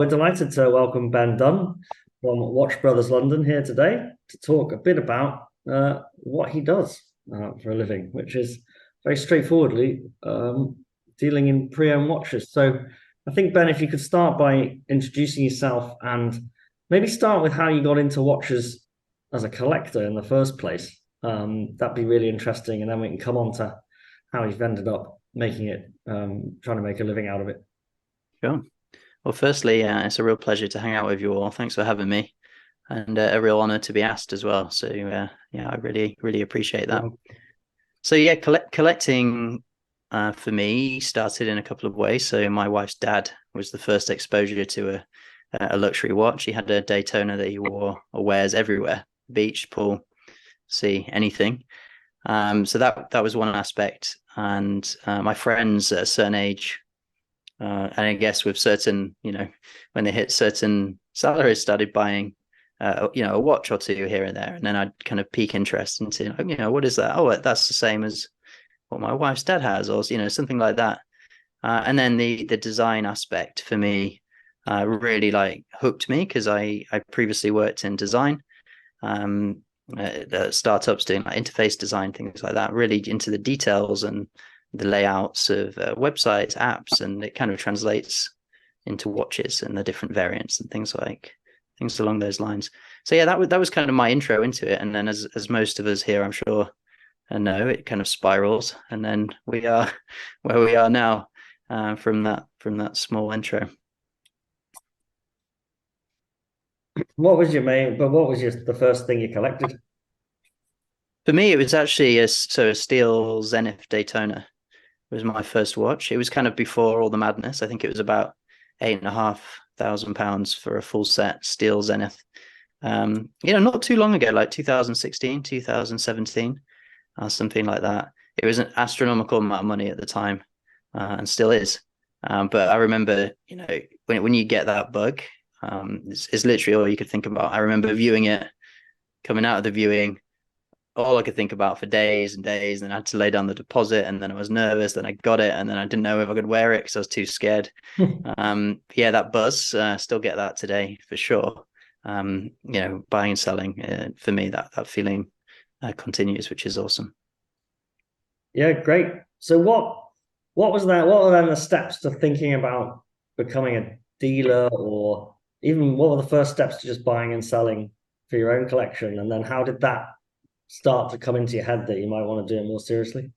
We're delighted to welcome Ben Dunn from Watch Brothers London here today to talk a bit about what he does for a living, which is very straightforwardly dealing in pre-owned watches. So I think, Ben, if you could start by introducing yourself and maybe start with how you got into watches as a collector in the first place. That'd be really interesting. And then we can come on to how you've ended up making it, trying to make a living out of it. Sure. Well, firstly, it's a real pleasure to hang out with you all. Thanks for having me, and a real honor to be asked as well. So, yeah, I really appreciate that. Well, So, yeah, collecting for me started in a couple of ways. So, my wife's dad was the first exposure to a luxury watch. He had a Daytona that he wore or wears everywhere, beach, pool, sea, anything. So that was one aspect. And my friends at a certain age, and I guess with certain, when they hit certain salaries, started buying, a watch or two here and there. And then I'd kind of pique interest into, what is that? Oh, that's the same as what my wife's dad has, or, something like that. And then the design aspect for me really like hooked me because I previously worked in design, startups doing like interface design, things like that, really into the details and the layouts of websites, apps, and it kind of translates into watches and the different variants and things along those lines. So yeah, that was kind of my intro into it. And then as most of us here, I'm sure, know, it kind of spirals, and then we are where we are now from that small intro. what was your main, but what was the first thing you collected? For me, it was actually a steel Zenith Daytona. It was my first watch. It was kind of before all the madness. I think it was about £8,500 for a full set steel Zenith. Not too long ago, like 2016, 2017, something like that. It was an astronomical amount of money at the time, and still is. But I remember, when you get that bug, it's literally all you could think about. I remember viewing it, coming out of the viewing, all I could think about for days and days. And I had to lay down the deposit, and then I was nervous. Then I got it, and then I didn't know if I could wear it because I was too scared. Yeah, that buzz, still get that today for sure. Buying and selling, for me, that feeling continues, which is awesome. Yeah, great. So what was that? What were then the steps to thinking about becoming a dealer, or even what were the first steps to just buying and selling for your own collection? And then how did that start to come into your head that you might want to do it more seriously?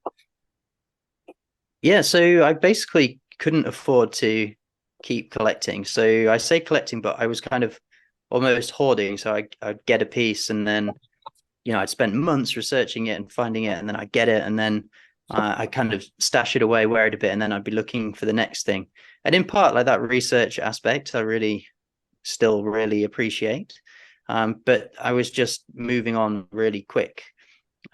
Yeah, so I basically couldn't afford to keep collecting. So I say collecting, but I was kind of almost hoarding. So I'd get a piece, and then I'd spend months researching it and finding it, and then I'd get it, and then I kind of stash it away, wear it a bit, and then I'd be looking for the next thing. And in part, like that research aspect, I really still really appreciate. But I was just moving on really quick,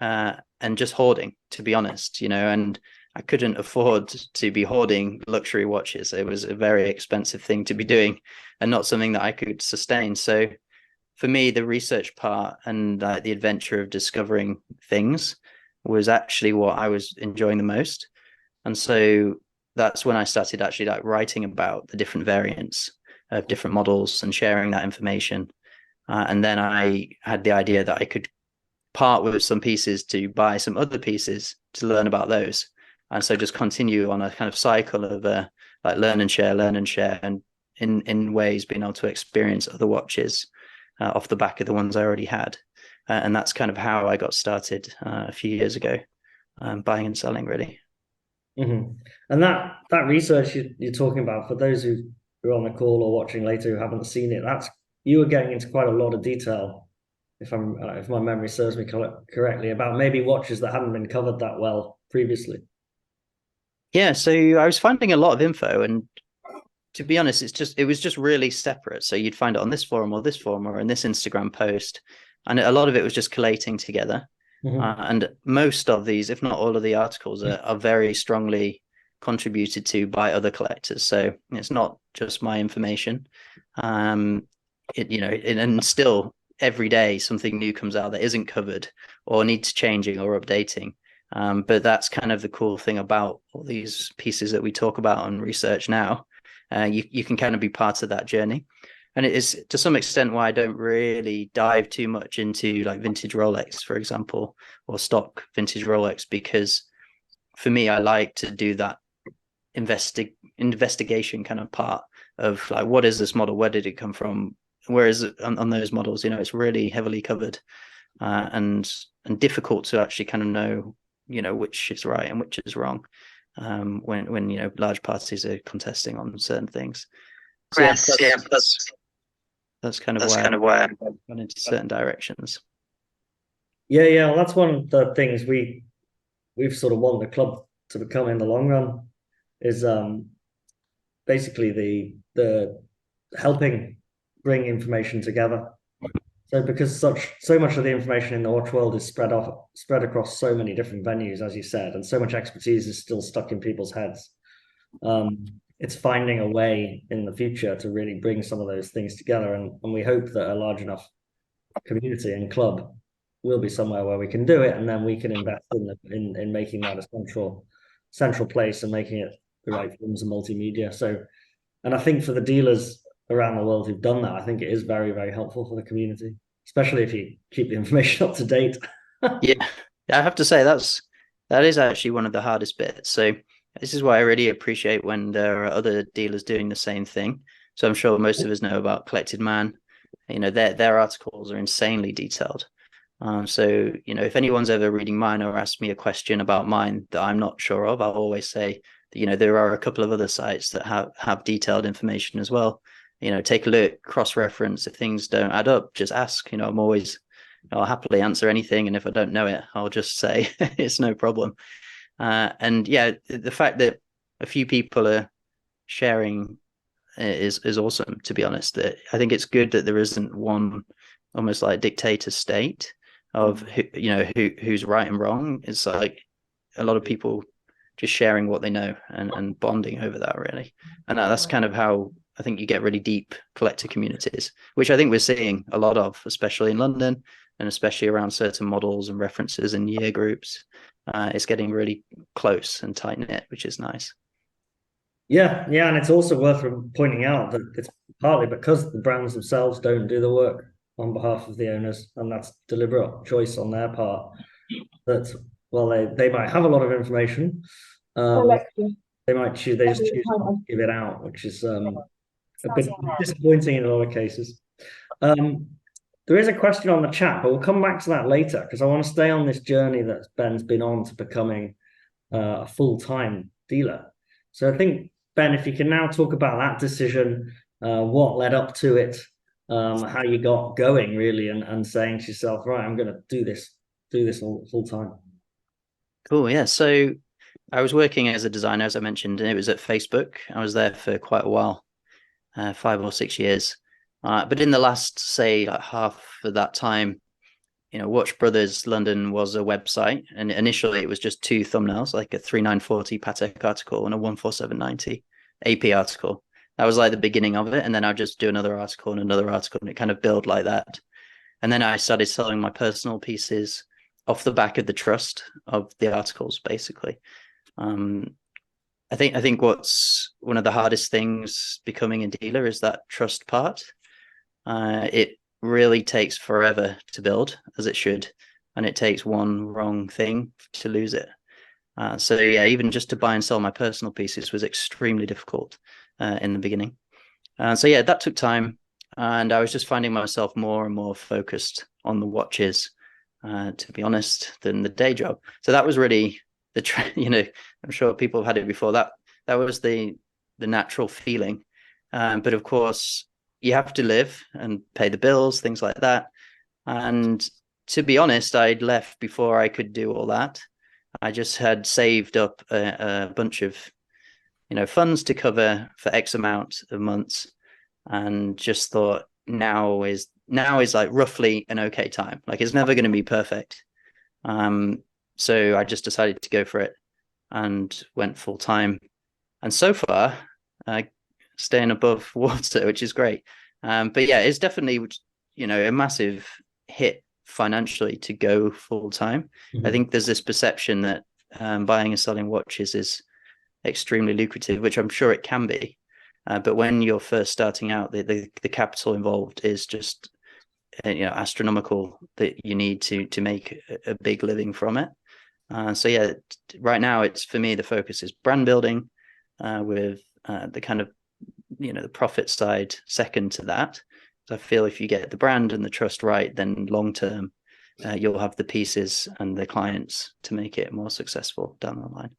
and just hoarding, to be honest, and I couldn't afford to be hoarding luxury watches. It was a very expensive thing to be doing and not something that I could sustain. So for me, the research part and the adventure of discovering things was actually what I was enjoying the most. And so that's when I started actually like writing about the different variants of different models and sharing that information. And then I had the idea that I could part with some pieces to buy some other pieces to learn about those. And so just continue on a kind of cycle of like learn and share, and in ways being able to experience other watches off the back of the ones I already had. And that's kind of how I got started a few years ago, buying and selling, really. Mm-hmm. And that research you're talking about, for those who are on the call or watching later who haven't seen it, that's you were getting into quite a lot of detail, if my memory serves me correctly, about maybe watches that hadn't been covered that well previously. Yeah, so I was finding a lot of info, and to be honest, it was just really separate. So you'd find it on this forum or in this Instagram post, and a lot of it was just collating together. Mm-hmm. And most of these, if not all of the articles, are very strongly contributed to by other collectors. So it's not just my information. And still every day something new comes out that isn't covered or needs changing or updating. But that's kind of the cool thing about all these pieces that we talk about and research now. you can kind of be part of that journey. And it is to some extent why I don't really dive too much into like vintage Rolex, for example, or stock vintage Rolex, because for me, I like to do that investigation kind of part of like, what is this model? Where did it come from? Whereas on those models, it's really heavily covered and difficult to actually kind of know, which is right and which is wrong when large parties are contesting on certain things. So that's kind of why I've gone into certain directions. Yeah. Well, that's one of the things we've sort of want the club to become in the long run is basically the helping bring information together. So because so much of the information in the watch world is spread across so many different venues, as you said, and so much expertise is still stuck in people's heads. It's finding a way in the future to really bring some of those things together, and we hope that a large enough community and club will be somewhere where we can do it, and then we can invest in making that a central place and making it the right forms of multimedia. So, and I think for the dealers around the world who've done that, I think it is very, very helpful for the community, especially if you keep the information up to date. Yeah, I have to say that is actually one of the hardest bits. So this is why I really appreciate when there are other dealers doing the same thing. So I'm sure most of us know about Collected Man. Their articles are insanely detailed. So if anyone's ever reading mine or asked me a question about mine that I'm not sure of, I'll always say that, there are a couple of other sites that have detailed information as well. Take a look, cross-reference. If things don't add up, just ask. I'll happily answer anything, and if I don't know it, I'll just say it's no problem. And yeah, the fact that a few people are sharing is awesome, to be honest. I think it's good that there isn't one almost like dictator state of who's right and wrong. It's like a lot of people just sharing what they know and bonding over that, really. And that's kind of how I think you get really deep collector communities, which I think we're seeing a lot of, especially in London and especially around certain models and references and year groups. It's getting really close and tight knit, which is nice. Yeah, and it's also worth pointing out that it's partly because the brands themselves don't do the work on behalf of the owners, and that's deliberate choice on their part. That they might have a lot of information, they just choose not to give it out, which is a bit disappointing in a lot of cases. There is a question on the chat, but we'll come back to that later because I want to stay on this journey that Ben's been on to becoming a full-time dealer. So I think, Ben, if you can now talk about that decision, what led up to it, how you got going really, and saying to yourself, right, I'm going to do this all full time. Cool. Yeah. So I was working as a designer, as I mentioned, and it was at Facebook. I was there for quite a while, 5 or 6 years. But in the last, say, like half of that time, Watch Brothers London was a website, and initially it was just 2 thumbnails, like a 3940 Patek article and a 14790 AP article. That was like the beginning of it, and then I'd just do another article and another article, and it kind of built like that. And then I started selling my personal pieces off the back of the trust of the articles, basically. I think what's one of the hardest things becoming a dealer is that trust part. It really takes forever to build, as it should, and it takes one wrong thing to lose it. So yeah, even just to buy and sell my personal pieces was extremely difficult in the beginning. So yeah, that took time, and I was just finding myself more and more focused on the watches, to be honest, than the day job. So that was really I'm sure people have had it before. That was the natural feeling, but of course you have to live and pay the bills, things like that. And to be honest, I'd left before I could do all that. I just had saved up a bunch of, funds to cover for X amount of months, and just thought now is like roughly an okay time. Like it's never going to be perfect. So I just decided to go for it and went full time. And so far, staying above water, which is great. But yeah, it's definitely, a massive hit financially to go full time. Mm-hmm. I think there's this perception that buying and selling watches is extremely lucrative, which I'm sure it can be. But when you're first starting out, the capital involved is just astronomical, that you need to make a big living from it. So yeah, right now it's, for me, the focus is brand building, with the kind of the profit side second to that. So I feel if you get the brand and the trust right, then long term you'll have the pieces and the clients to make it more successful down the line.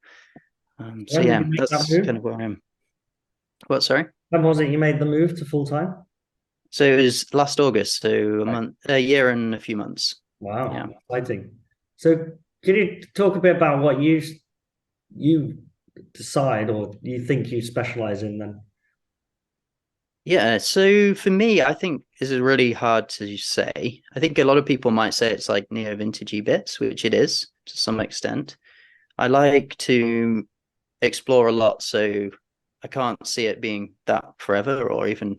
So When did yeah, you make that that's move? kind of where I am. What, sorry? When was it you made the move to full time? So it was last August, so a year and a few months. Wow, Yeah. exciting. So can you talk a bit about what you decide or you think you specialize in then? Yeah, so for me, I think this is really hard to say. I think a lot of people might say it's like neo vintagey bits, which it is to some extent. I like to explore a lot, so I can't see it being that forever, or even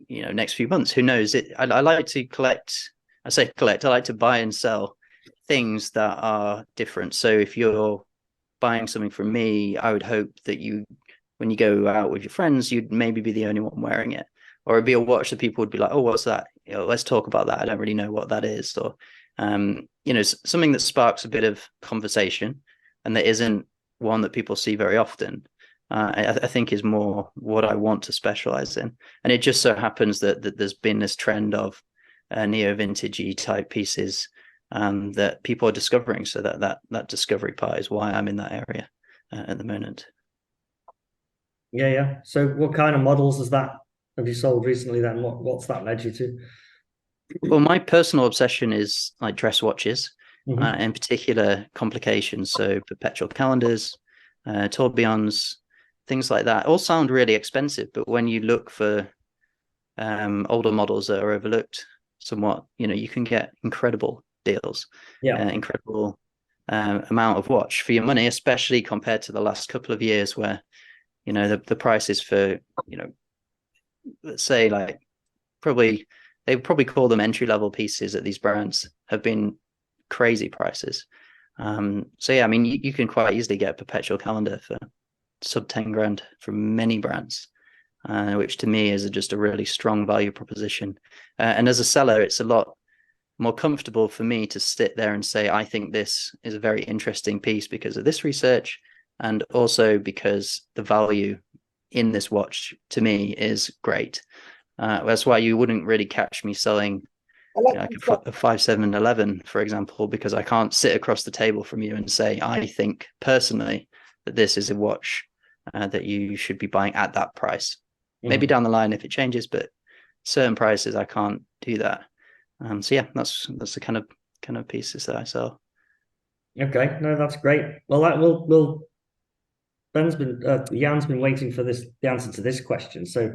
next few months. Who knows? I like to collect. I say collect. I like to buy and sell things that are different. So if you're buying something from me, I would hope that when you go out with your friends, you'd maybe be the only one wearing it, or it'd be a watch that people would be like, "Oh, what's that? Let's talk about that. I don't really know what that is," or something that sparks a bit of conversation, and that isn't one that people see very often. I think is more what I want to specialize in, and it just so happens that there's been this trend of neo vintagey type pieces that people are discovering. So that discovery part is why I'm in that area at the moment. Yeah. So what kind of models have you sold recently then? What's that led you to? Well, my personal obsession is like dress watches, Mhm. in particular complications. So perpetual calendars, tourbillons, things like that. All sound really expensive, but when you look for older models that are overlooked somewhat, you can get incredible deals, Yeah. incredible amount of watch for your money, especially compared to the last couple of years where the prices for let's say like they probably call them entry level pieces at these brands have been crazy prices. So yeah, I mean you can quite easily get a perpetual calendar for sub 10 grand from many brands, which to me is just a really strong value proposition. And as a seller, it's a lot more comfortable for me to sit there and say, I think this is a very interesting piece because of this research, and also because the value in this watch to me is great. That's why you wouldn't really catch me selling like a 5711, for example, because I can't sit across the table from you and say, I think personally that this is a watch that you should be buying at that price. Maybe down the line if it changes, but certain prices I can't do that. So yeah, that's the kind of pieces that I sell. Okay. No, that's great. Well, we'll Jan's been waiting for the answer to this question. So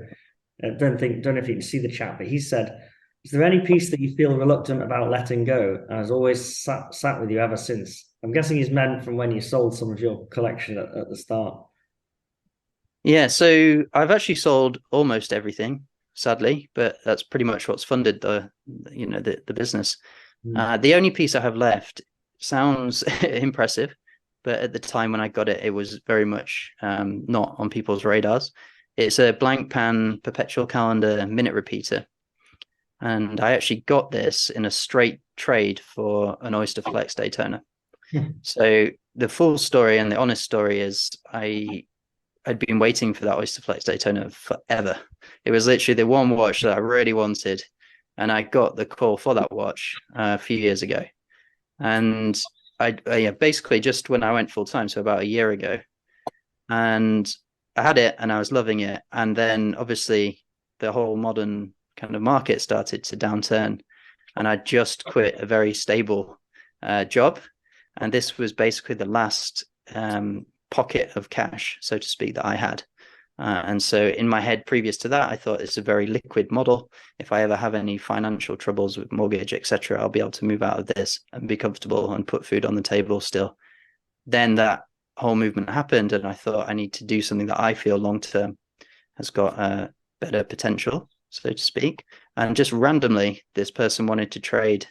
don't know if you can see the chat, but he said, "Is there any piece that you feel reluctant about letting go, and has always sat with you ever since?" I'm guessing he's meant from when you sold some of your collection at the start. Yeah, so I've actually sold almost everything, sadly, but that's pretty much what's funded the business. The only piece I have left sounds impressive, but at the time when I got it, it was very much not on people's radars. It's a blank pan perpetual calendar minute repeater. And I actually got this in a straight trade for an Oyster Flex Daytona. So the full story and the honest story is I'd been waiting for that Oyster Flex Daytona forever. It was literally the one watch that I really wanted, and I got the call for that watch a few years ago. And I basically just when I went full time, so about a year ago, and I had it and I was loving it. And then obviously the whole modern kind of market started to downturn, and I just quit a very stable job, and this was basically the last pocket of cash, so to speak, that I had. And so in my head previous to that, I thought it's a very liquid model. If I ever have any financial troubles with mortgage, etc., I'll be able to move out of this and be comfortable and put food on the table still. Then that whole movement happened, and I thought I need to do something that I feel long term has got better potential, so to speak. And just randomly, this person wanted to trade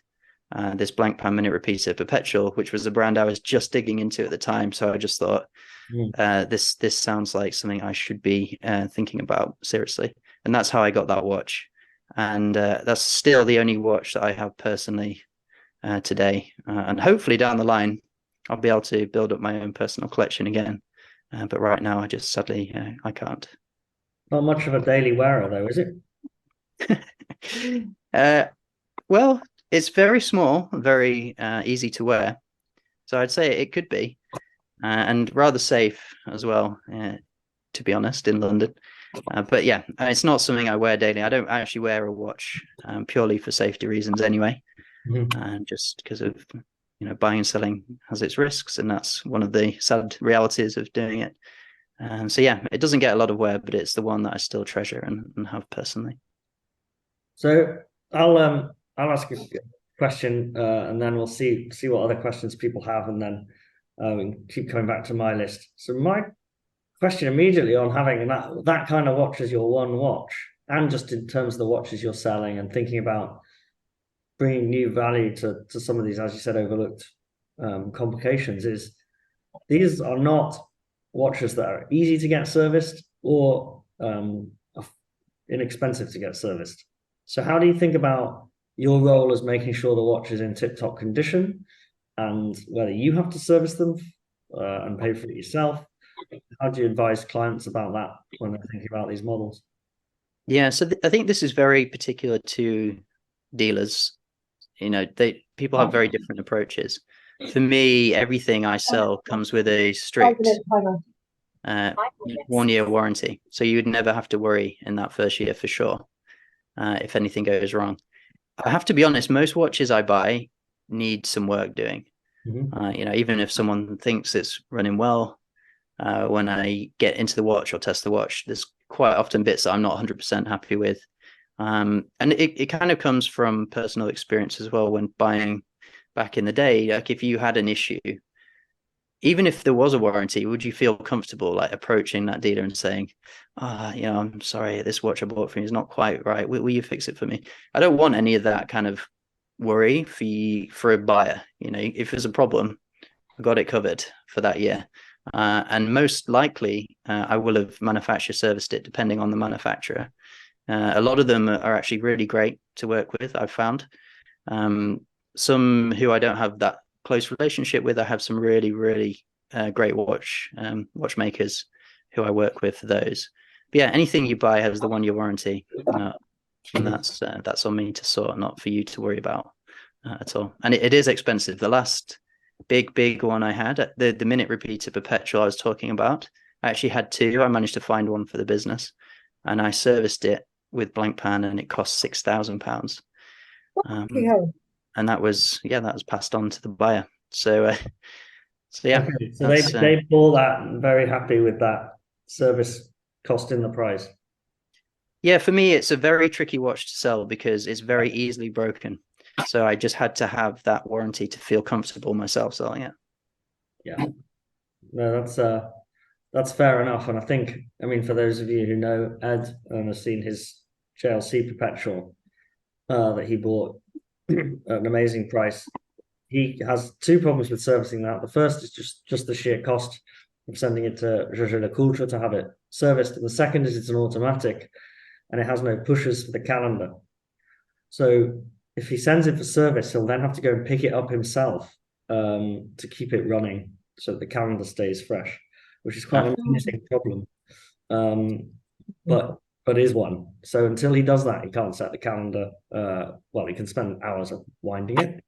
this blank pan minute repeater perpetual, which was a brand I was just digging into at the time. So I just thought, this sounds like something I should be thinking about seriously. And that's how I got that watch. And that's still the only watch that I have personally today. And hopefully down the line, I'll be able to build up my own personal collection again. But right now, I just sadly, I can't. Not much of a daily wearer, though, is it? Well, it's very small, very easy to wear. So I'd say it could be, and rather safe as well, to be honest, in London. But yeah, it's not something I wear daily. I don't actually wear a watch purely for safety reasons anyway, just because of, buying and selling has its risks, and that's one of the sad realities of doing it. So yeah, it doesn't get a lot of wear, but it's the one that I still treasure and have personally. So I'll ask a question, and then we'll see what other questions people have, and then keep coming back to my list. So my question immediately on having that kind of watch as your one watch, and just in terms of the watches you're selling and thinking about bringing new value to some of these, as you said, overlooked complications, is these are not watches that are easy to get serviced or inexpensive to get serviced. So how do you think about your role as making sure the watch is in tip-top condition, and whether you have to service them and pay for it yourself? How do you advise clients about that when they're thinking about these models? Yeah, so I think this is very particular to dealers. People have very different approaches. For me, everything I sell comes with a strict 1-year warranty. So you would never have to worry in that first year for sure if anything goes wrong. I have to be honest, most watches I buy need some work doing. Even if someone thinks it's running well, when I get into the watch or test the watch, there's quite often bits that I'm not 100% happy with. And it kind of comes from personal experience as well. When buying back in the day, like if you had an issue, even if there was a warranty, would you feel comfortable like approaching that dealer and saying, I'm sorry, this watch I bought from you is not quite right. Will you fix it for me? I don't want any of that kind of worry for a buyer. If there's a problem, I got it covered for that year. And most likely, I will have manufacturer serviced it depending on the manufacturer. A lot of them are actually really great to work with, I've found. Some who I don't have that close relationship with, I have some really, really great watchmakers who I work with for those. But yeah, anything you buy has the 1-year warranty. And that's on me to sort, not for you to worry about at all. And it is expensive. The last big one I had, the minute repeater perpetual I was talking about, I actually had 2. I managed to find one for the business, and I serviced it with blank pan, and it cost £6,000. And that was passed on to the buyer. So yeah. Okay. So they bought that and very happy with that service cost in the price. Yeah, for me, it's a very tricky watch to sell because it's very easily broken. So I just had to have that warranty to feel comfortable myself selling it. Yeah. No, that's fair enough. And I think, for those of you who know Ed and have seen his JLC Perpetual that he bought at an amazing price, he has 2 problems with servicing that. The first is just the sheer cost of sending it to Jaeger-LeCoultre to have it serviced. And the second is it's an automatic and it has no pushers for the calendar. So if he sends it for service, he'll then have to go and pick it up himself to keep it running so that the calendar stays fresh, which is quite an interesting problem. But is one. So until he does that, he can't set the calendar. He can spend hours winding it,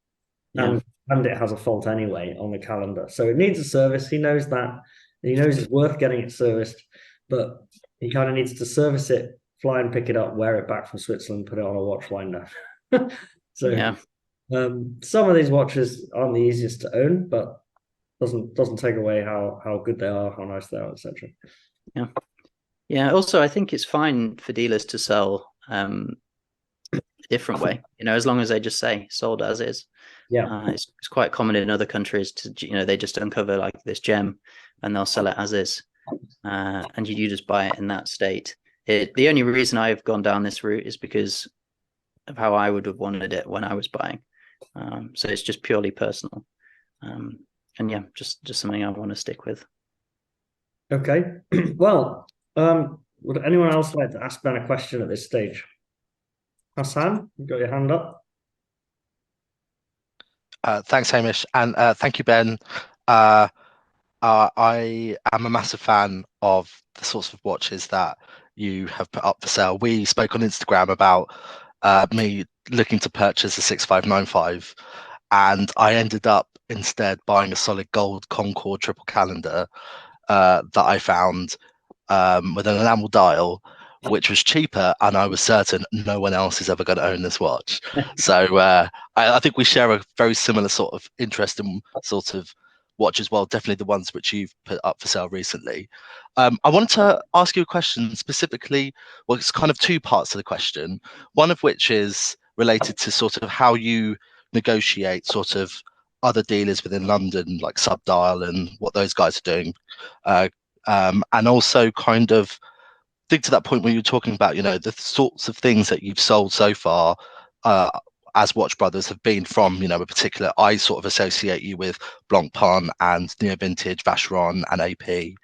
and it has a fault anyway on the calendar. So it needs a service. He knows that. He knows it's worth getting it serviced, but he kind of needs to service it, fly and pick it up, wear it back from Switzerland, put it on a watch winder. Some of these watches aren't the easiest to own, but doesn't take away how good they are, how nice they are, etc. Yeah. Also, I think it's fine for dealers to sell a different way. As long as they just say sold as is. Yeah, it's quite common in other countries to they just uncover like this gem and they'll sell it as is, and you just buy it in that state. The only reason I've gone down this route is because of how I would have wanted it when I was buying. So it's just purely personal. And yeah, just something I want to stick with. Okay. Well, would anyone else like to ask Ben a question at this stage? Hassan, you got your hand up. Thanks, Hamish, and thank you, Ben. I am a massive fan of the sorts of watches that you have put up for sale. We spoke on Instagram about me looking to purchase a 6595, and I ended up instead buying a solid gold Concord triple calendar that I found with an enamel dial, which was cheaper, and I was certain no one else is ever going to own this watch. So I think we share a very similar sort of interest in sort of watch as well. Definitely the ones which you've put up for sale recently. I wanted to ask you a question specifically. Well, it's kind of two parts to the question. One of which is related to sort of how you negotiate sort of other dealers within London, like Subdial and what those guys are doing. And also kind of think to that point where you're talking about, the sorts of things that you've sold so far as Watch Brothers have been from, a particular, I sort of associate you with Blancpain and Neo Vintage, Vacheron and AP,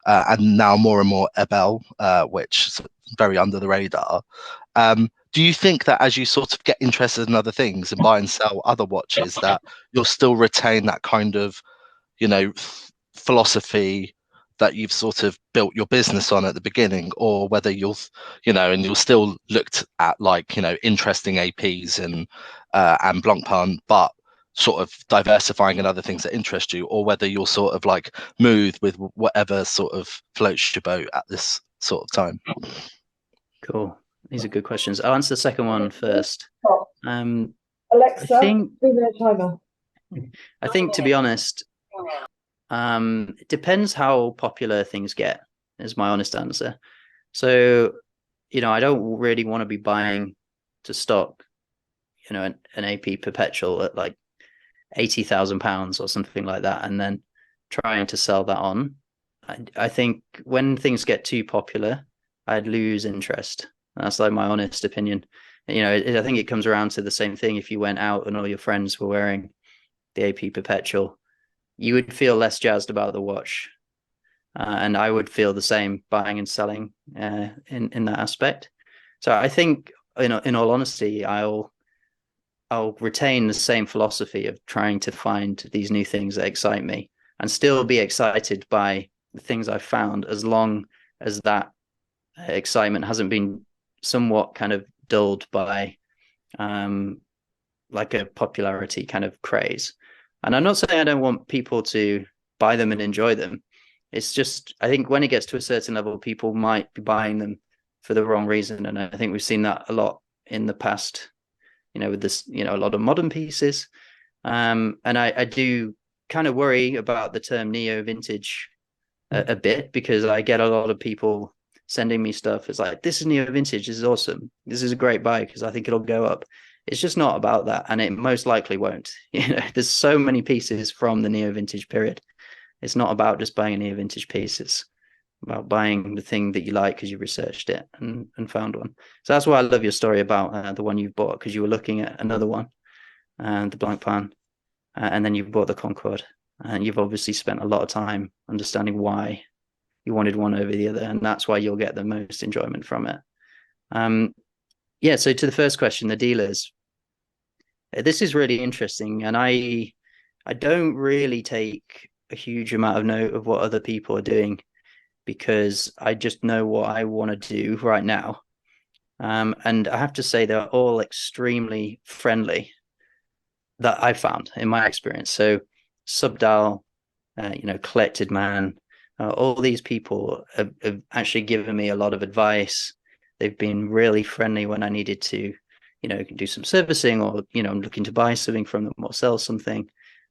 and now more and more Ebel, which is very under the radar. Do you think that as you sort of get interested in other things and buy and sell other watches, that you'll still retain that kind of, philosophy that you've sort of built your business on at the beginning, or whether and you'll still looked at like, interesting APs and Blancpain, but sort of diversifying in other things that interest you, or whether you'll sort of like move with whatever sort of floats your boat at this sort of time? Cool. These are good questions. I'll answer the second one first. Alexa, I think 3-minute timer. I think, to be honest, it depends how popular things get, is my honest answer. So, I don't really want to be buying to stock, an AP perpetual at like £80,000 or something like that, and then trying to sell that on. I think when things get too popular, I'd lose interest. That's like my honest opinion. I think it comes around to the same thing. If you went out and all your friends were wearing the AP perpetual, you would feel less jazzed about the watch, and I would feel the same buying and selling in that aspect. So I think, in all honesty, I'll retain the same philosophy of trying to find these new things that excite me and still be excited by the things I've found, as long as that excitement hasn't been somewhat kind of dulled by like a popularity kind of craze. And I'm not saying I don't want people to buy them and enjoy them. It's just, I think when it gets to a certain level, people might be buying them for the wrong reason. And I think we've seen that a lot in the past, with this, a lot of modern pieces. And I do kind of worry about the term neo vintage a bit, because I get a lot of people sending me stuff. It's like, this is neo vintage. This is awesome. This is a great buy because I think it'll go up. It's just not about that, and it most likely won't. There's so many pieces from the neo vintage period. It's not about just buying a neo vintage piece. It's about buying the thing that you like because you researched it and found one. So that's why I love your story about the one you've bought, because you were looking at another one, the Blancpain, and then you bought the Concorde, and you've obviously spent a lot of time understanding why you wanted one over the other, and that's why you'll get the most enjoyment from it. So to the first question, the dealers. This is really interesting, and I don't really take a huge amount of note of what other people are doing, because I just know what I want to do right now. And I have to say they're all extremely friendly, that I found in my experience. So Subdial, Collected Man, all these people have actually given me a lot of advice. They've been really friendly when I needed to, do some servicing, or, I'm looking to buy something from them or sell something.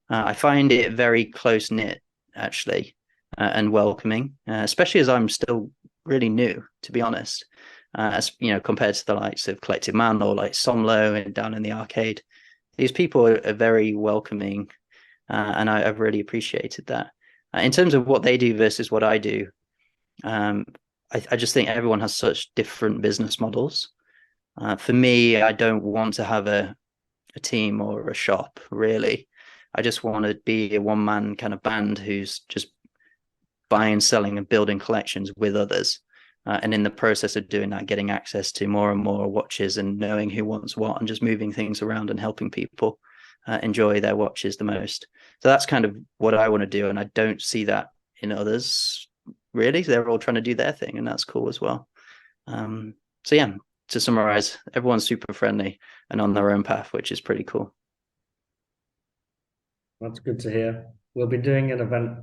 I find it very close knit, actually, and welcoming, especially as I'm still really new, to be honest, as compared to the likes of Collective Man or like Somlo and down in the arcade. These people are very welcoming, and I've really appreciated that. In terms of what they do versus what I do, I just think everyone has such different business models. For me, I don't want to have a a team or a shop, really. I just want to be a one-man kind of band who's just buying, selling, and building collections with others. And in the process of doing that, getting access to more and more watches and knowing who wants what and just moving things around and helping people enjoy their watches the most. So that's kind of what I want to do. And I don't see that in others, really. They're all trying to do their thing, and that's cool as well. So yeah, to summarize, everyone's super friendly and on their own path, which is pretty cool. That's good to hear. We'll be doing an event,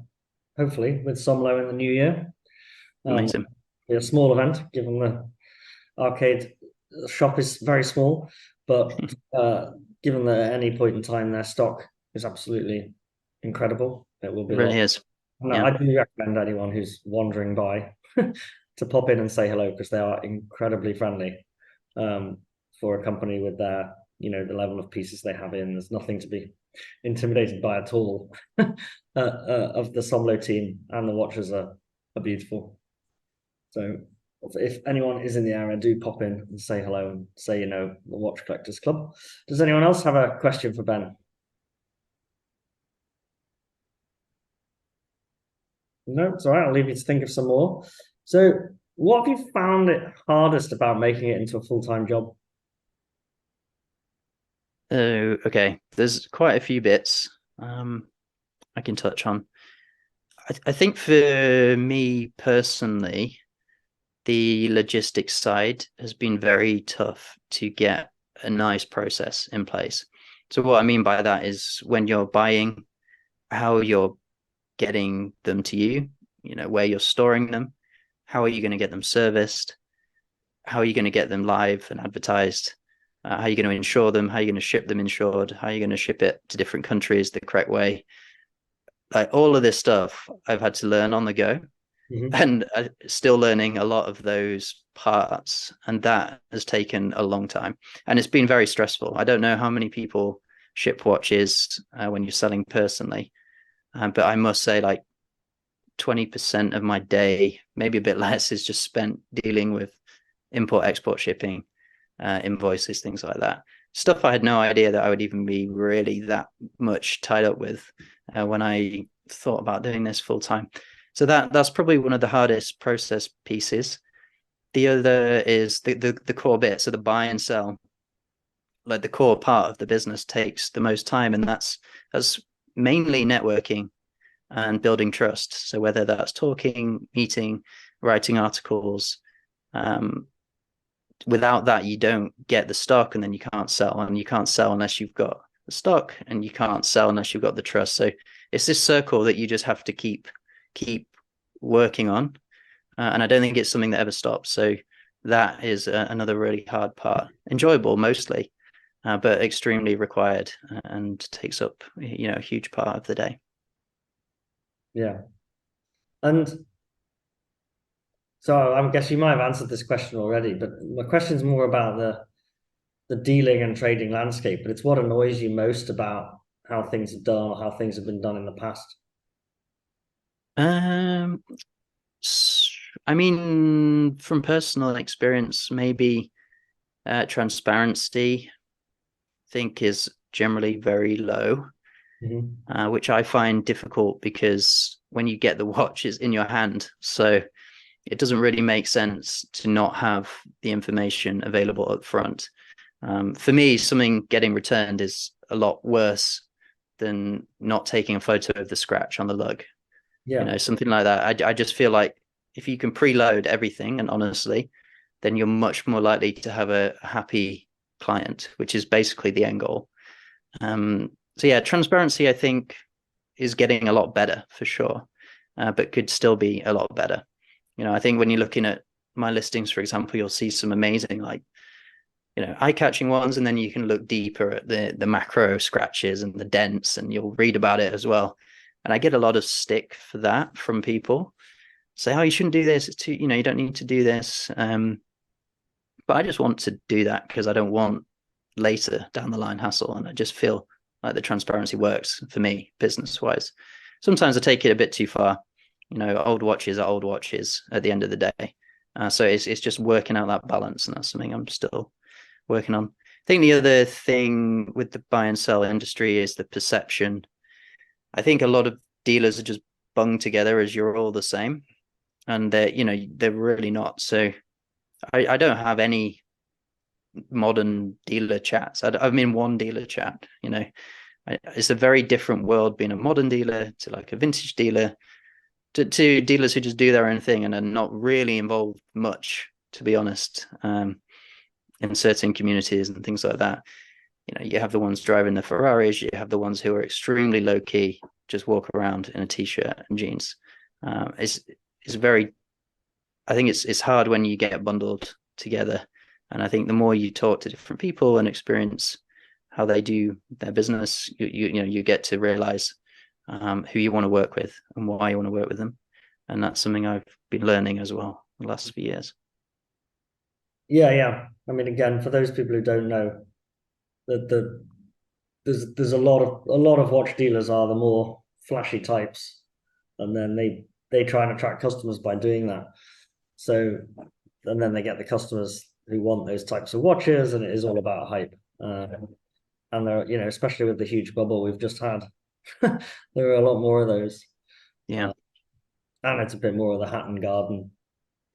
hopefully, with Somlo in the new year. Amazing. Be a small event, given the arcade shop is very small, but given that at any point in time their stock is absolutely incredible, it will be It really is. No, Yeah. I do recommend anyone who's wandering by to pop in and say hello, because they are incredibly friendly for a company with their, the level of pieces they have in. There's nothing to be intimidated by at all of the Somlo team, and the watches are beautiful. So if anyone is in the area, do pop in and say hello and say the Watch Collectors Club. Does anyone else have a question for Ben? No, it's all right. I'll leave you to think of some more. So what have you found it hardest about making it into a full-time job? Oh, okay. There's quite a few bits I can touch on. I think for me personally, the logistics side has been very tough to get a nice process in place. So what I mean by that is when you're buying, how you're getting them to you, where you're storing them, how are you going to get them serviced, how are you going to get them live and advertised, how are you going to insure them, how are you going to ship them insured, how are you going to ship it to different countries the correct way. Like all of this stuff I've had to learn on the go. Mm-hmm. And still learning a lot of those parts, and that has taken a long time, and it's been very stressful. I don't know how many people ship watches when you're selling personally, but I must say like 20% of my day, maybe a bit less, is just spent dealing with import, export, shipping, invoices, things like that. Stuff I had no idea that I would even be really that much tied up with when I thought about doing this full time. So that's probably one of the hardest process pieces. The other is the core bit. So the buy and sell, like the core part of the business, takes the most time, and that's mainly networking and building trust. So whether that's talking, meeting, writing articles, without that you don't get the stock, and then you can't sell, and you can't sell unless you've got the stock, and you can't sell unless you've got the trust. So it's this circle that you just have to keep working on, and I don't think it's something that ever stops. So that is another really hard part. Enjoyable mostly, but extremely required, and takes up a huge part of the day. Yeah. And so I guess you might have answered this question already, but my question is more about the dealing and trading landscape, but it's what annoys you most about how things are done or how things have been done in the past. I mean, from personal experience, maybe transparency, I think, is generally very low, which I find difficult because when you get the watch, it's in your hand. So it doesn't really make sense to not have the information available up front. For me, something getting returned is a lot worse than not taking a photo of the scratch on the lug. Yeah. Something like that. I just feel like if you can preload everything, and honestly, then you're much more likely to have a happy client, which is basically the end goal. So yeah, transparency, I think, is getting a lot better for sure, but could still be a lot better. I think when you're looking at my listings, for example, you'll see some amazing, like, eye-catching ones, and then you can look deeper at the macro scratches and the dents, and you'll read about it as well. And I get a lot of stick for that from people. Say, oh, you shouldn't do this. It's too, you don't need to do this. But I just want to do that because I don't want later down the line hassle. And I just feel like the transparency works for me business-wise. Sometimes I take it a bit too far. Old watches are old watches at the end of the day. So it's just working out that balance, and that's something I'm still working on. think the other thing with the buy and sell industry is the perception. I think a lot of dealers are just bunged together as you're all the same, and they're really not. So I don't have any modern dealer chats. I'm in one dealer chat. It's a very different world being a modern dealer to like a vintage dealer to dealers who just do their own thing and are not really involved much, to be honest, in certain communities and things like that. You have the ones driving the Ferraris, you have the ones who are extremely low key, just walk around in a t-shirt and jeans. It's very, I think it's hard when you get bundled together. And I think the more you talk to different people and experience how they do their business, you get to realize who you want to work with and why you want to work with them. And that's something I've been learning as well the last few years. Yeah. I mean, again, for those people who don't know, there's a lot of watch dealers are the more flashy types, and then they try and attract customers by doing that. So, and then they get the customers who want those types of watches, and it is all about hype. And there, especially with the huge bubble we've just had, there are a lot more of those. Yeah. And it's a bit more of the hat and garden,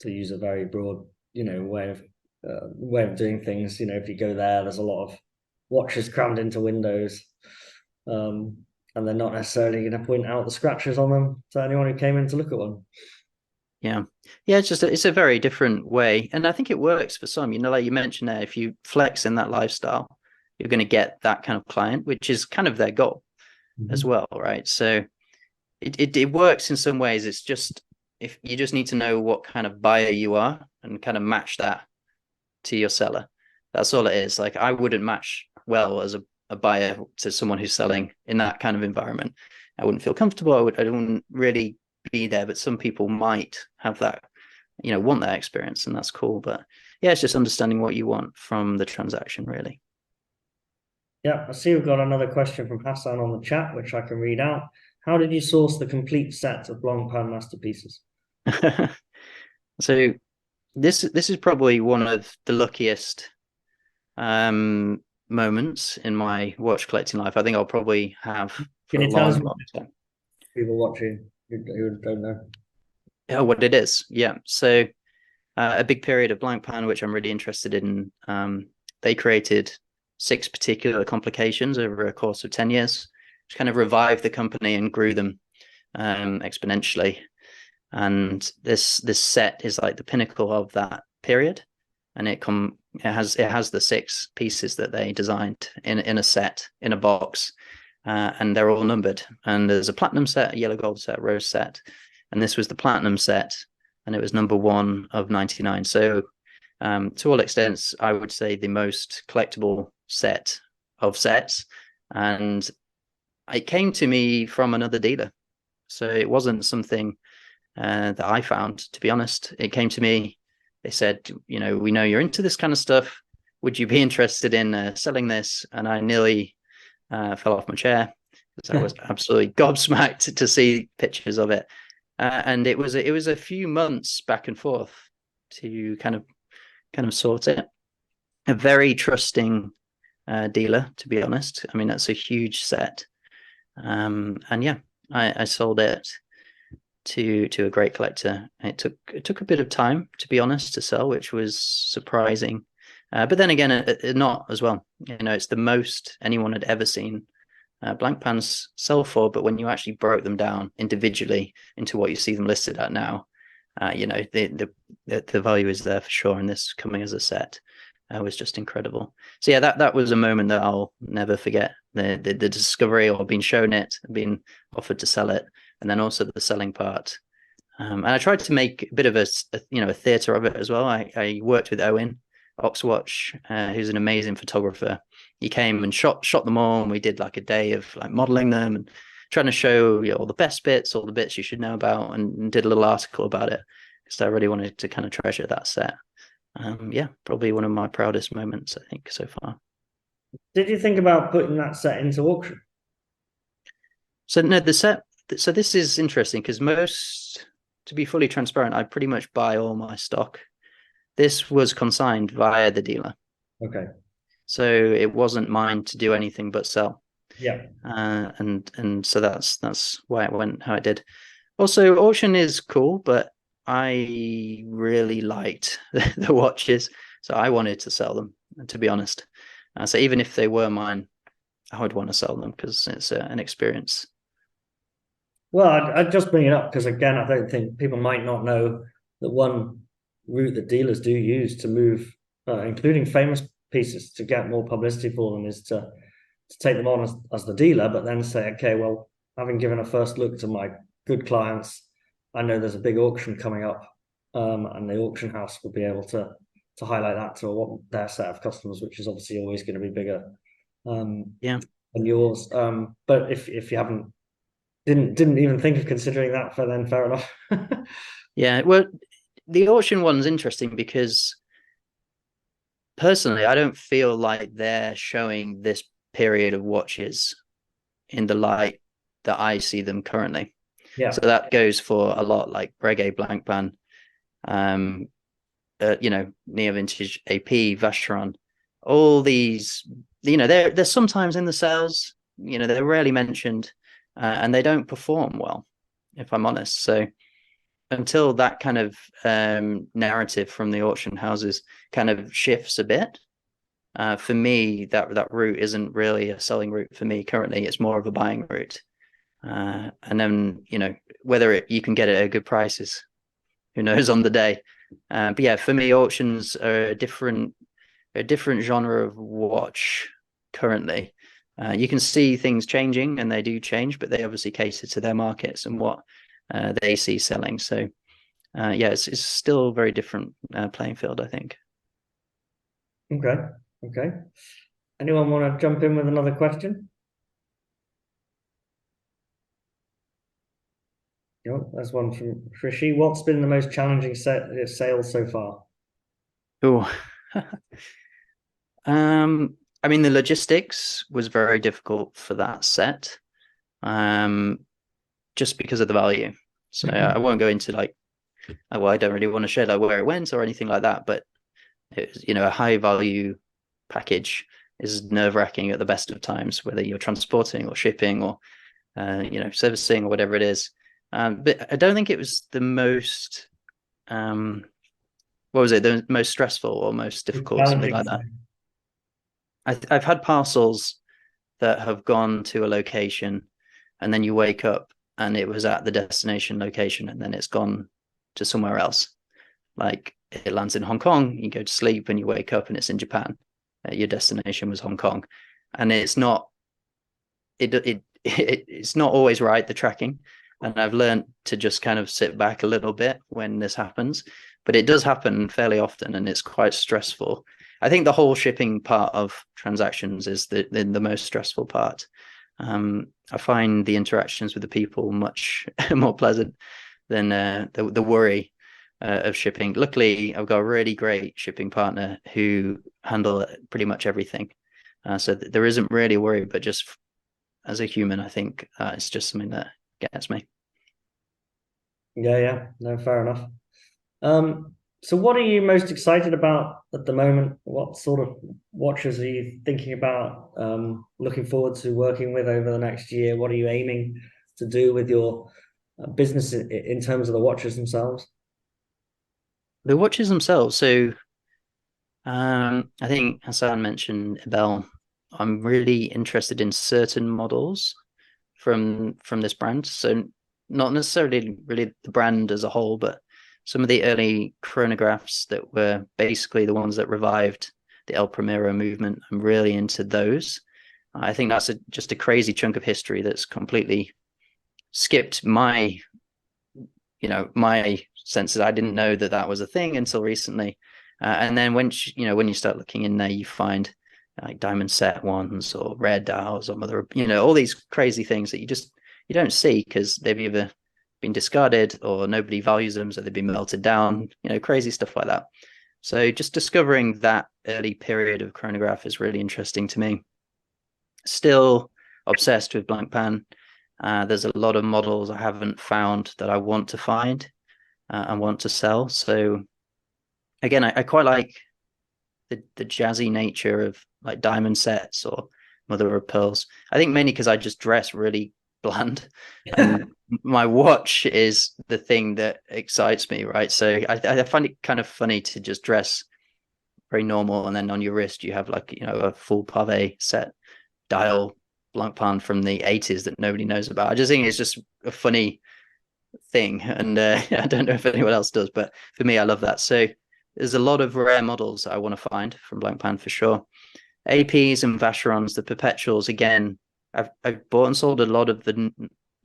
to use a very broad, way of doing things. If you go there's a lot of watches crammed into windows, and they're not necessarily going to point out the scratches on them to anyone who came in to look at one. Yeah. It's a very different way, and I think it works for some. Like you mentioned there, if you flex in that lifestyle, you're going to get that kind of client, which is kind of their goal as well, right? So it works in some ways. It's just, if you just need to know what kind of buyer you are and kind of match that to your seller. That's all it is. Like, I wouldn't match well as a buyer to someone who's selling in that kind of environment. I wouldn't feel comfortable. I wouldn't really be there, but some people might have that, want that experience, and that's cool. But yeah, it's just understanding what you want from the transaction, really. Yeah, I see we've got another question from Hassan on the chat, which I can read out. How did you source the complete set of Blancpain masterpieces? So this is probably one of the luckiest moments in my watch collecting life. I think I'll probably have for a long time. People watching who don't know. Oh, what it is. Yeah. So a big period of Blancpain, which I'm really interested in. They created 6 particular complications over a course of 10 years, which kind of revived the company and grew them exponentially. And this set is like the pinnacle of that period, and it has the 6 pieces that they designed in a set, in a box, and they're all numbered. And there's a platinum set, a yellow gold set, rose set, and this was the platinum set, and it was number 1 of 99. So to all extents, I would say the most collectible set of sets, and it came to me from another dealer. So it wasn't something that I found, to be honest. It came to me. They said, we know you're into this kind of stuff. Would you be interested in selling this? And I nearly fell off my chair because I was absolutely gobsmacked to see pictures of it. And it was a few months back and forth to kind of sort it. A very trusting dealer, to be honest. I mean, that's a huge set. And yeah, I sold it to a great collector. It took a bit of time, to be honest, to sell, which was surprising. But then again, not as well. It's the most anyone had ever seen Blancpains sell for. But when you actually broke them down individually into what you see them listed at now, the value is there for sure. And this coming as a set was just incredible. So yeah, that was a moment that I'll never forget. The discovery, or being shown it, being offered to sell it, and then also the selling part. And I tried to make a bit of a theatre of it as well. I worked with Owen Oxwatch, who's an amazing photographer. He came and shot them all, and we did like a day of like modeling them and trying to show all the best bits, all the bits you should know about, and did a little article about it because I really wanted to kind of treasure that set. Yeah, probably one of my proudest moments, I think, so far. Did you think about putting that set into auction? So no, the set. So this is interesting because to be fully transparent, I pretty much buy all my stock. This was consigned via the dealer. Okay. so it wasn't mine to do anything but sell. Yeah. And so that's why it went how it did. Also, auction is cool, but I really liked the watches, so I wanted to sell them, to be honest. So even if they were mine, I would want to sell them because it's an experience. Well, I'd just bring it up because, again, I don't think people might not know that one route that dealers do use to move, including famous pieces, to get more publicity for them is to take them on as the dealer, but then say, okay, well, having given a first look to my good clients, I know there's a big auction coming up, and the auction house will be able to highlight that to their set of customers, which is obviously always going to be bigger than yours. But if you didn't even think of considering that, then fair enough. Yeah, well, the auction one's interesting because personally, I don't feel like they're showing this period of watches in the light that I see them currently. Yeah. So that goes for a lot like Breguet, Blancpain, near vintage AP, Vacheron, all these, they're sometimes in the sales, they're rarely mentioned, and they don't perform well, if I'm honest. So until that kind of narrative from the auction houses kind of shifts a bit, for me, that route isn't really a selling route for me currently. It's more of a buying route. And then, whether you can get it at good prices, who knows on the day. But yeah, for me, auctions are a different genre of watch currently. You can see things changing, and they do change, but they obviously cater to their markets and what they see selling. So yeah, it's still a very different playing field, I think. Okay. Anyone want to jump in with another question? There's one from Rishi. What's been the most challenging sale so far? Oh, I mean, the logistics was very difficult for that set, just because of the value. So I won't go into well, I don't really want to share where it went or anything like that, but it was, a high value package is nerve-wracking at the best of times, whether you're transporting or shipping or servicing or whatever it is. But I don't think it was the most what was it, the most stressful or most difficult, something like that. I've had parcels that have gone to a location and then you wake up and it was at the destination location and then it's gone to somewhere else. Like it lands in Hong Kong, you go to sleep and you wake up and it's in Japan. Your destination was Hong Kong. And it's not it's not always right, the tracking. And I've learned to just kind of sit back a little bit when this happens, but it does happen fairly often and it's quite stressful. I think the whole shipping part of transactions is the most stressful part. I find the interactions with the people much more pleasant than the worry of shipping. Luckily, I've got a really great shipping partner who handle pretty much everything. So there isn't really a worry, but just as a human, I think it's just something that gets me. Yeah. No, fair enough. So what are you most excited about at the moment? What sort of watches are you thinking about, looking forward to working with over the next year? What are you aiming to do with your business in terms of the watches themselves? The watches themselves. So I think Hassan mentioned Ebel. I'm really interested in certain models from this brand. So not necessarily really the brand as a whole, but some of the early chronographs that were basically the ones that revived the El Primero movement. I'm really into those. I think that's just a crazy chunk of history that's completely skipped my senses. I didn't know that was a thing until recently. And then when you start looking in there, you find like diamond set ones or rare dials or all these crazy things that you don't see because they've either been discarded or nobody values them, so they've been melted down, crazy stuff like that. So just discovering that early period of chronograph is really interesting to me. Still obsessed with Blancpain. There's a lot of models I haven't found that I want to find and want to sell. So again, I quite like the jazzy nature of like diamond sets or mother of pearls. I think mainly because I just dress really bland, and my watch is the thing that excites me, right? So I find it kind of funny to just dress very normal, and then on your wrist you have like, you know, a full pavé set dial Blancpain from the 80s that nobody knows about. I just think it's just a funny thing, and I don't know if anyone else does, but for me, I love that. So there's a lot of rare models I want to find from Blancpain for sure. APs and Vacherons, the perpetuals, again, I've bought and sold a lot of the,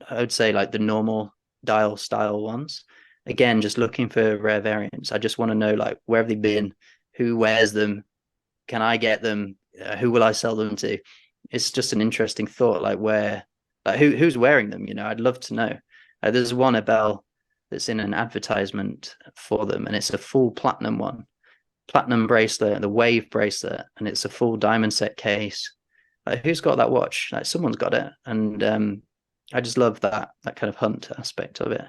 I would say, like the normal dial style ones. Again, just looking for rare variants. I just want to know, like, where have they been? Who wears them? Can I get them? Who will I sell them to? It's just an interesting thought, like who's wearing them? You know, I'd love to know. There's one Abel that's in an advertisement for them, and it's a full platinum one, platinum bracelet, the wave bracelet, and it's a full diamond set case. Like, who's got that watch? Like, someone's got it, and I just love that kind of hunt aspect of it.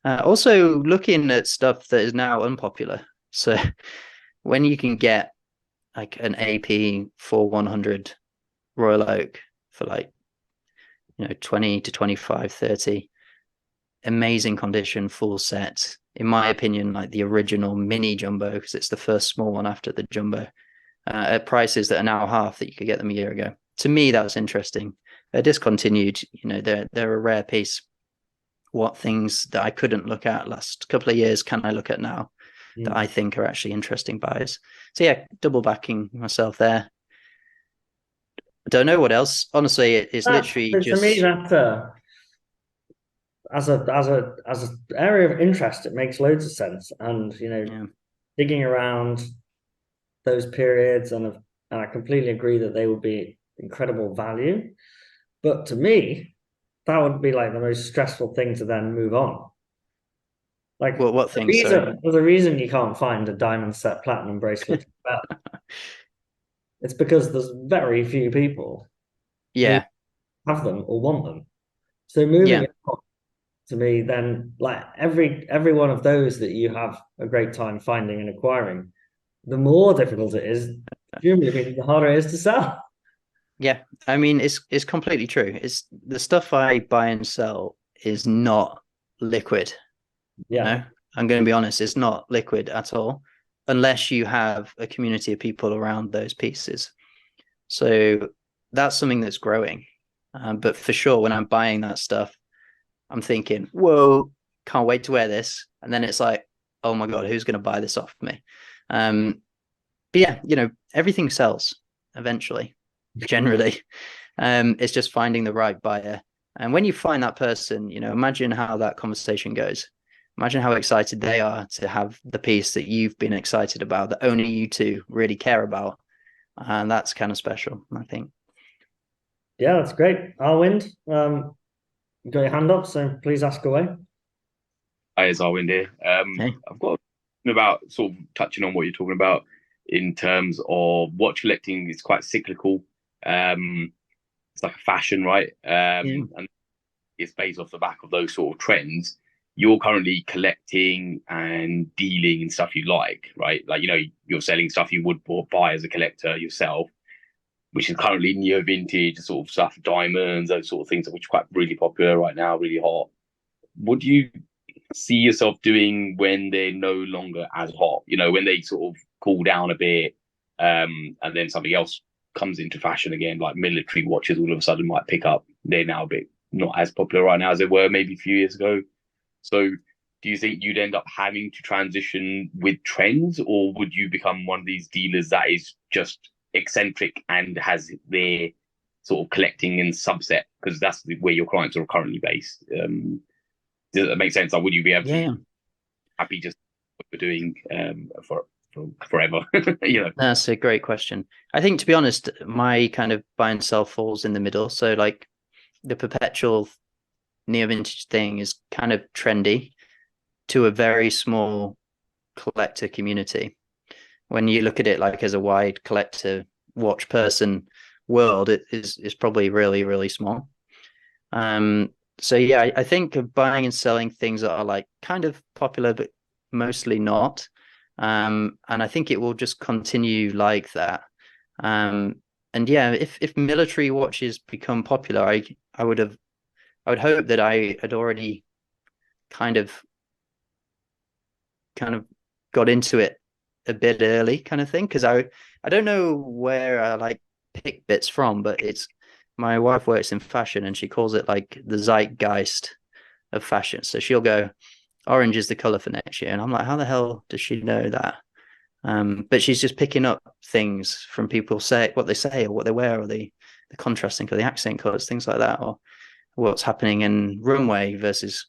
Also, looking at stuff that is now unpopular. So when you can get like an AP 4100 Royal Oak for like, you know, 20 to 25, 30, amazing condition, full set, in my opinion, like the original mini jumbo, because it's the first small one after the jumbo, at prices that are now half that you could get them a year ago. To me, that was interesting. They're discontinued, you know, they're a rare piece. What things that I couldn't look at last couple of years can I look at now that I think are actually interesting buys? So yeah, double backing myself there. I don't know what else. Honestly, it's literally just, to me, that as a area of interest, it makes loads of sense. And you know, digging around those periods, and I completely agree that they would be incredible value. But to me, that would be like the most stressful thing to then move on. Like, what thing? Sorry, there's a reason you can't find a diamond set platinum bracelet. It's because there's very few people who have them or want them. So moving it on, to me, then, like every one of those that you have a great time finding and acquiring, the more difficult it is, presumably the harder it is to sell. Yeah, I mean, it's completely true. It's the stuff I buy and sell is not liquid. Yeah. You know? I'm going to be honest, it's not liquid at all, unless you have a community of people around those pieces. So that's something that's growing. But for sure, when I'm buying that stuff, I'm thinking, whoa, can't wait to wear this. And then it's like, oh my God, who's going to buy this off me? But yeah, you know, everything sells eventually, generally. It's just finding the right buyer. And when you find that person, you know, imagine how that conversation goes. Imagine how excited they are to have the piece that you've been excited about, that only you two really care about. And that's kind of special, I think. Yeah, that's great. Arwind, you got your hand up, so please ask away. Hi, it's Arwind here. Okay. I've got about sort of touching on what you're talking about in terms of watch collecting is quite cyclical. It's like a fashion, right? And it's based off the back of those sort of trends. You're currently collecting and dealing in stuff you like, right? Like, you know, you're selling stuff you would buy as a collector yourself, which is currently neo vintage sort of stuff, diamonds, those sort of things, which are quite really popular right now, really hot. What do you see yourself doing when they're no longer as hot? You know, when they sort of cool down a bit, and then something else comes into fashion again, like military watches all of a sudden might pick up. They're now a bit not as popular right now as they were maybe a few years ago. So do you think you'd end up having to transition with trends, or would you become one of these dealers that is just eccentric and has their sort of collecting and subset, because that's where your clients are currently based? Does that make sense? Like, would you be able to happy just what you're doing for forever? You know, that's a great question. I think, to be honest, my kind of buy and sell falls in the middle. So like the perpetual neo vintage thing is kind of trendy to a very small collector community. When you look at it like as a wide collector watch person world, it is probably really, really small. So yeah, I think of buying and selling things that are like kind of popular, but mostly not. And I think it will just continue like that. And yeah, if military watches become popular, I would hope that I had already kind of got into it a bit early, kind of thing, because I don't know where I like pick bits from, but it's my wife works in fashion and she calls it like the zeitgeist of fashion. So she'll go, orange is the color for next year, and I'm like, how the hell does she know that? But she's just picking up things from people say what they say or what they wear, or the contrasting or the accent colors, things like that, or what's happening in runway versus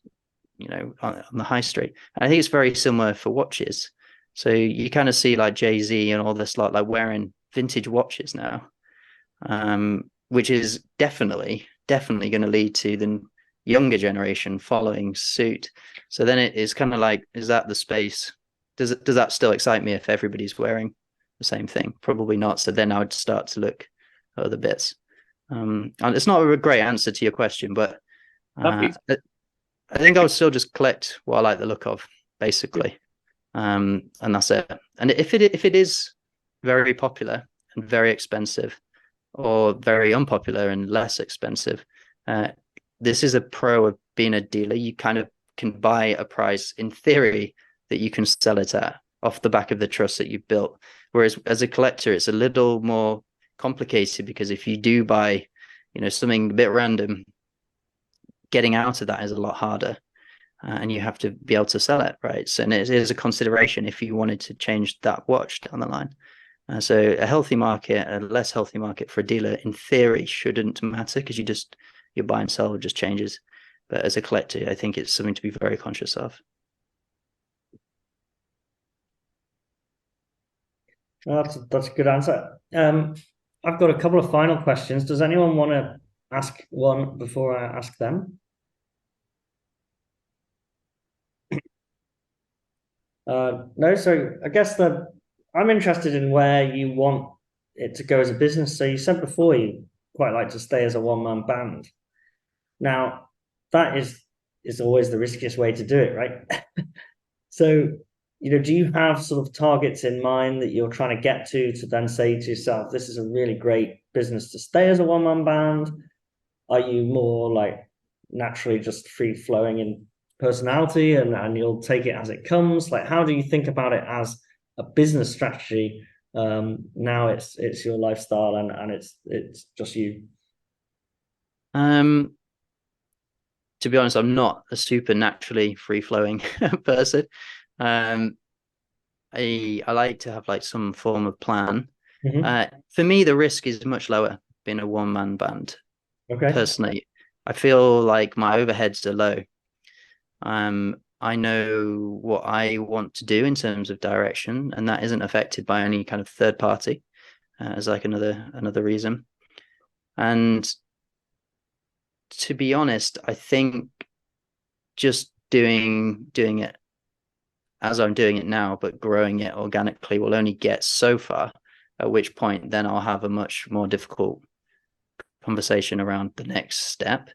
on the high street. And I think it's very similar for watches. So you kind of see like Jay-Z and all this like wearing vintage watches now, which is definitely going to lead to the younger generation following suit. So then it is kind of like, is that the space? Does that still excite me if everybody's wearing the same thing? Probably not. So then I would start to look at other bits. And it's not a great answer to your question, but I think I would still just collect what I like the look of, basically. And that's it. And if it is very popular and very expensive, or very unpopular and less expensive, this is a pro of being a dealer. You kind of can buy a price in theory that you can sell it at off the back of the trust that you've built. Whereas as a collector, it's a little more complicated, because if you do buy, something a bit random, getting out of that is a lot harder, and you have to be able to sell it, right? So, and it is a consideration if you wanted to change that watch down the line. So a healthy market, a less healthy market for a dealer, in theory, shouldn't matter, because your buy and sell just changes. But as a collector, I think it's something to be very conscious of. That's a good answer. I've got a couple of final questions. Does anyone want to ask one before I ask them? No, so I guess I'm interested in where you want it to go as a business. So you said before you quite like to stay as a one-man band. Now, that is always the riskiest way to do it, right? So, do you have sort of targets in mind that you're trying to get to then say to yourself, this is a really great business to stay as a one-man band? Are you more like naturally just free-flowing in personality and you'll take it as it comes? Like, how do you think about it as a business strategy? Now it's your lifestyle and it's just you. To be honest, I'm not a super naturally free-flowing person. I like to have like some form of plan. For me, the risk is much lower being a one-man band. Okay. Personally, I feel like my overheads are low. I know what I want to do in terms of direction, and that isn't affected by any kind of third party, as like another reason. And to be honest, I think just doing it as I'm doing it now, but growing it organically, will only get so far, at which point then I'll have a much more difficult conversation around the next step.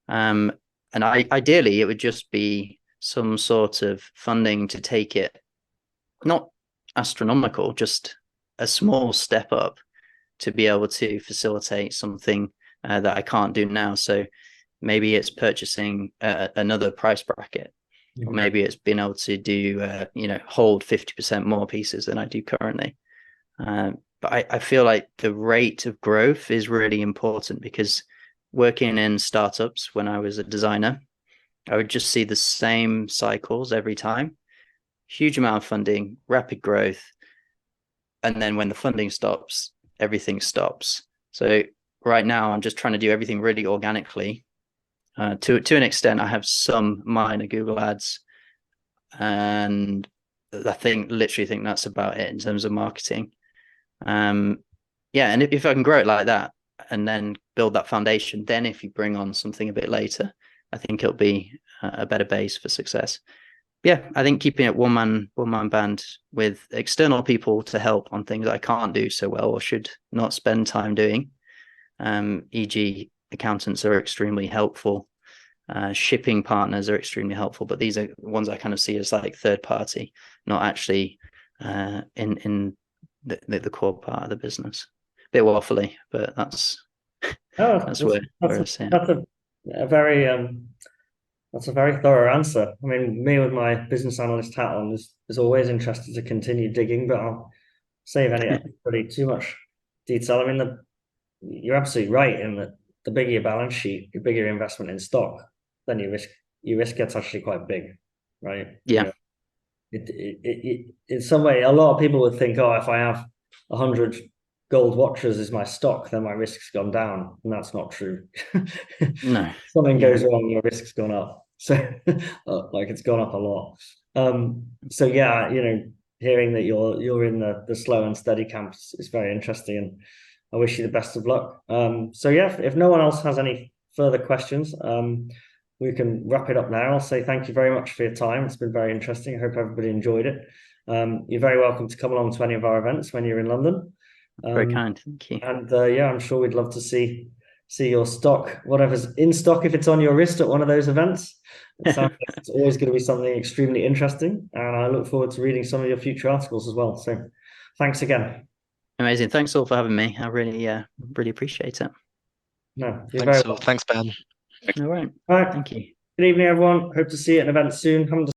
And ideally it would just be some sort of funding to take it, not astronomical, just a small step up to be able to facilitate something that I can't do now. So maybe it's purchasing another price bracket, or maybe it's being able to do hold 50% more pieces than I do currently. But I feel like the rate of growth is really important, because working in startups when I was a designer, I would just see the same cycles every time. Huge amount of funding, rapid growth, and then when the funding stops, everything stops. So right now I'm just trying to do everything really organically. To an extent, I have some minor Google ads, and I literally think that's about it in terms of marketing. And if I can grow it like that and then build that foundation, then if you bring on something a bit later, I think it'll be a better base for success. Yeah, I think keeping it one man band with external people to help on things I can't do so well or should not spend time doing, e.g. accountants are extremely helpful, shipping partners are extremely helpful, but these are ones I kind of see as like third party, not actually in the core part of the business. Bit waffly, but that's where I see it. That's a very thorough answer. I mean, me with my business analyst hat on is always interested to continue digging, but I'll save anybody too much detail. I mean, you're absolutely right in that the bigger your balance sheet, the bigger your investment in stock, then your risk gets actually quite big, right? Yeah. In some way, a lot of people would think, oh, if I have 100 gold watches as my stock, then my risk's gone down, and that's not true. No, something goes wrong, your risk's gone up. So, like it's gone up a lot. So yeah, hearing that you're in the slow and steady camp is very interesting, and I wish you the best of luck. So yeah, if no one else has any further questions, we can wrap it up now. I'll say thank you very much for your time. It's been very interesting. I hope everybody enjoyed it. You're very welcome to come along to any of our events when you're in London. Very kind, thank you. And yeah, I'm sure we'd love to see your stock, whatever's in stock, if it's on your wrist at one of those events. It sounds like it's always going to be something extremely interesting, and I look forward to reading some of your future articles as well. So thanks again. Amazing. Thanks all for having me. I really appreciate it. No, thanks, Ben. All right. All right. Thank you. Good evening, everyone. Hope to see you at an event soon. Come